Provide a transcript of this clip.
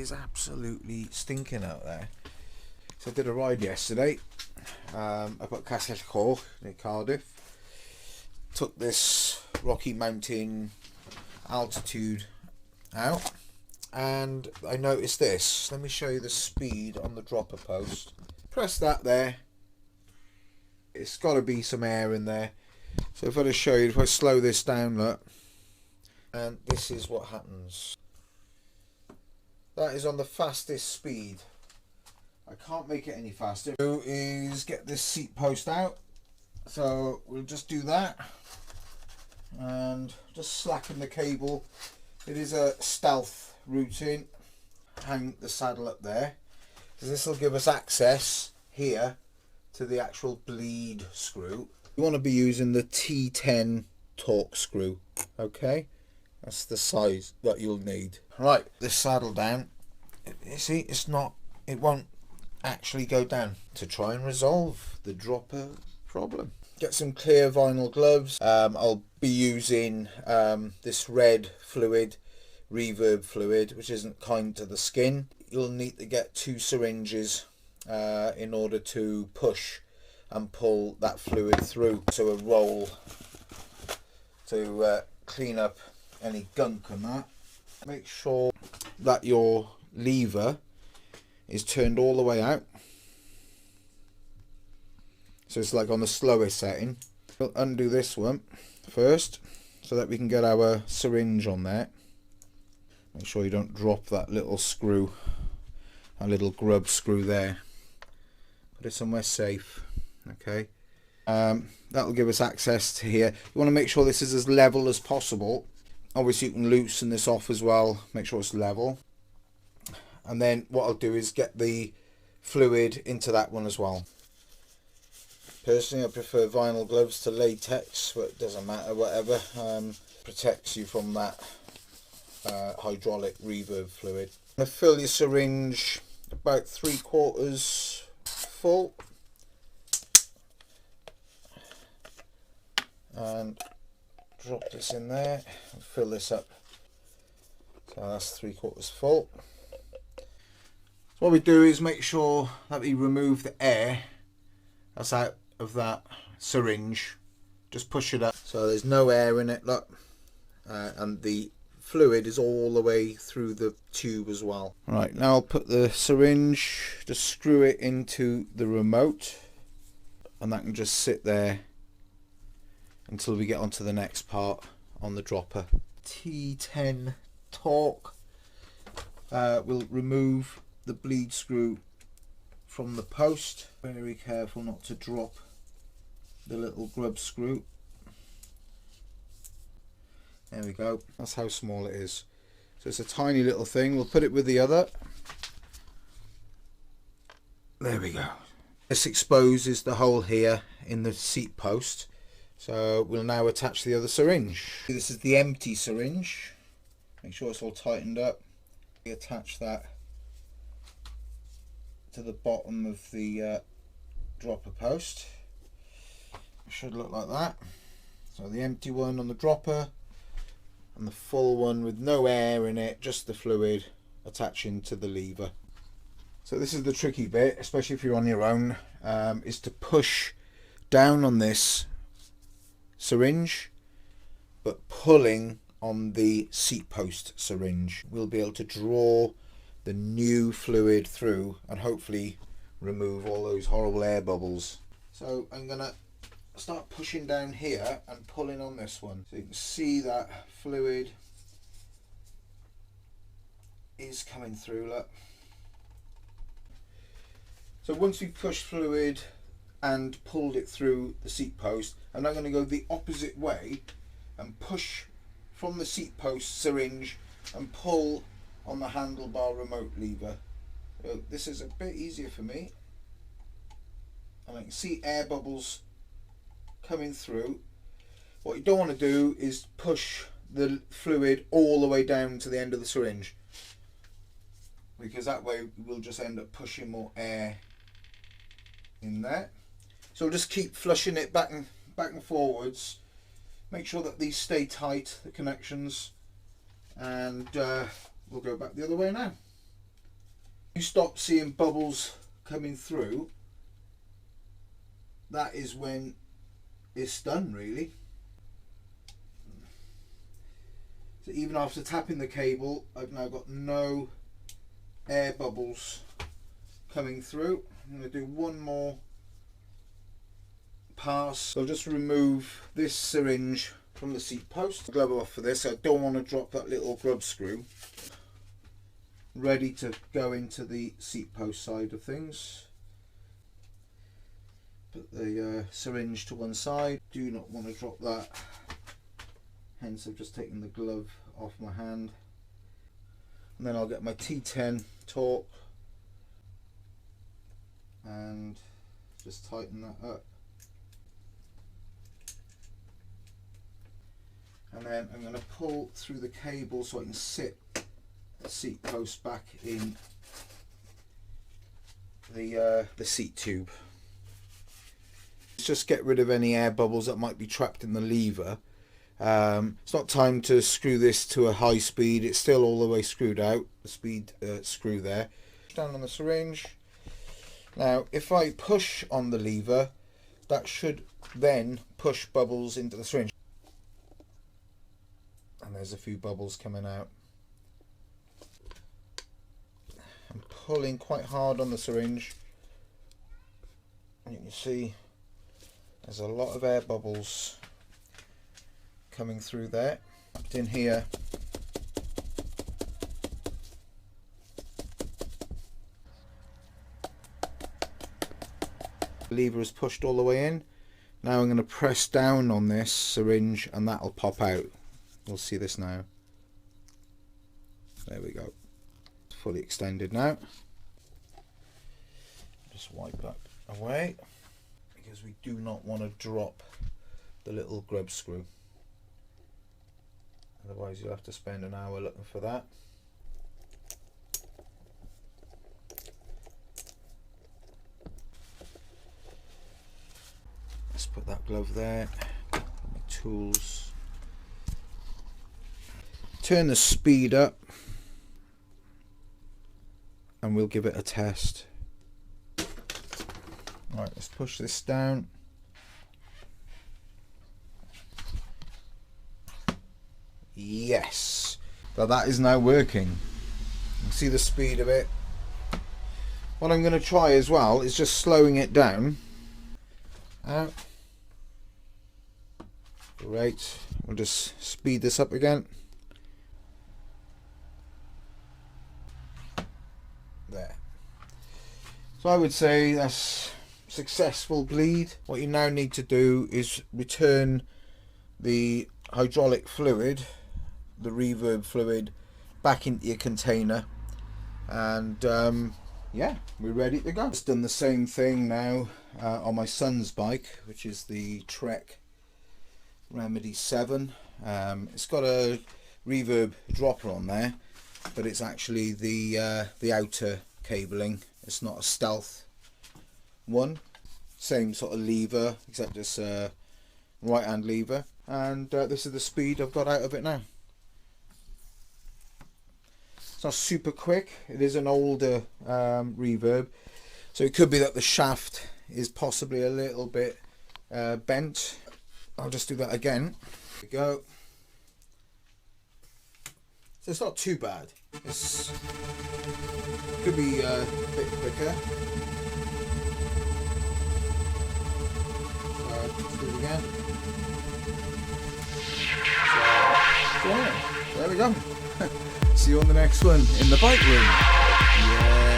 is absolutely stinking out there. So I did a ride yesterday up at Castell Coch near Cardiff. Took this Rocky Mountain altitude out, and I noticed this. Let me show you the speed on the dropper post. Press that there. It's got to be some air in there. So if I just show you, if I slow this down, look, and this is what happens. That is on the fastest speed. I can't make it any faster. So is get this seat post out. So we'll just do that and just slacken the cable. It is a stealth routing. Hang the saddle up there, because this will give us access here to the actual bleed screw. You want to be using the T10 torque screw. Okay, that's the size that you'll need. Right, this saddle down. You see, it won't actually go down. To try and resolve the dropper problem, get some clear vinyl gloves. I'll be using this red fluid, Reverb fluid, which isn't kind to the skin. You'll need to get 2 syringes in order to push and pull that fluid through. So a roll to clean up any gunk on that. Make sure that your lever is turned all the way out, so it's like on the slowest setting. We'll undo this one first so that we can get our syringe on there. Make sure you don't drop that little screw, a little grub screw there. Put it somewhere safe. Okay, that'll give us access to here. You want to make sure this is as level as possible. Obviously you can loosen this off as well, make sure it's level. And then what I'll do is get the fluid into that one as well. Personally, I prefer vinyl gloves to latex, but it doesn't matter, whatever. Protects you from that hydraulic reverb fluid. I'm going to fill your syringe about 3/4 full. And drop this in there and fill this up. So that's 3/4 full. So what we do is make sure that we remove the air that's out of that syringe. Just push it up so there's no air in it, look, and the fluid is all the way through the tube as well. Right, now I'll put the syringe, just screw it into the remote, and that can just sit there until we get onto the next part on the dropper. T10 torque will remove the bleed screw from the post. Very careful not to drop the little grub screw. There we go, that's how small it is. So it's a tiny little thing. We'll put it with the other. There we go. This exposes the hole here in the seat post. So we'll now attach the other syringe. This is the empty syringe. Make sure it's all tightened up. We attach that to the bottom of the dropper post. It should look like that. So the empty one on the dropper, and the full one with no air in it, just the fluid attaching to the lever. So this is the tricky bit, especially if you're on your own, is to push down on this syringe, but pulling on the seat post syringe. We'll be able to draw the new fluid through and hopefully remove all those horrible air bubbles. So I'm gonna start pushing down here and pulling on this one, so you can see that fluid is coming through, look. So once we've pushed fluid and pulled it through the seat post, I'm now going to go the opposite way and push from the seat post syringe and pull on the handlebar remote lever. So this is a bit easier for me, and I can see air bubbles coming through. What you don't want to do is push the fluid all the way down to the end of the syringe, because that way we'll just end up pushing more air in there. So just keep flushing it back and forwards. Make sure that these stay tight, the connections, and we'll go back the other way now. You stop seeing bubbles coming through, that is when it's done, really. So even after tapping the cable, I've now got no air bubbles coming through. I'm going to do one more pass. So I'll just remove this syringe from the seat post. Glove off for this. I don't want to drop that little grub screw. Ready to go into the seat post side of things. Put the syringe to one side. Do not want to drop that. Hence I've just taken the glove off my hand. And then I'll get my T10 torque and just tighten that up. And then I'm going to pull through the cable so I can sit the seat post back in the seat tube. Just get rid of any air bubbles that might be trapped in the lever. It's not time to screw this to a high speed. It's still all the way screwed out, the speed screw there. Down on the syringe. Now if I push on the lever, that should then push bubbles into the syringe. And there's a few bubbles coming out. I'm pulling quite hard on the syringe. And you can see there's a lot of air bubbles coming through there. In here, the lever is pushed all the way in. Now I'm going to press down on this syringe and that'll pop out. We'll see this now. There we go. It's fully extended now. Just wipe that away because we do not want to drop the little grub screw. Otherwise you'll have to spend an hour looking for that. Let's put that glove there. Put my tools. Turn the speed up and we'll give it a test. Alright, let's push this down. Yes, so that is now working. You can see the speed of it. What I'm going to try as well is just slowing it down. Out. Great. We'll just speed this up again. There. So I would say that's successful bleed. What you now need to do is return the hydraulic fluid, the reverb fluid, back into your container, and yeah, we're ready to go. I've done the same thing now on my son's bike, which is the Trek Remedy 7. It's got a reverb dropper on there, but it's actually the outer cabling. It's not a stealth one. Same sort of lever, except it's a right hand lever, and this is the speed I've got out of it now. It's not super quick. It is an older reverb, so it could be that the shaft is possibly a little bit bent. I'll just do that again. There we go. So it's not too bad. It's could be a bit quicker. Let's do it again. So yeah, there we go. See you on the next one in the bike room. Yeah.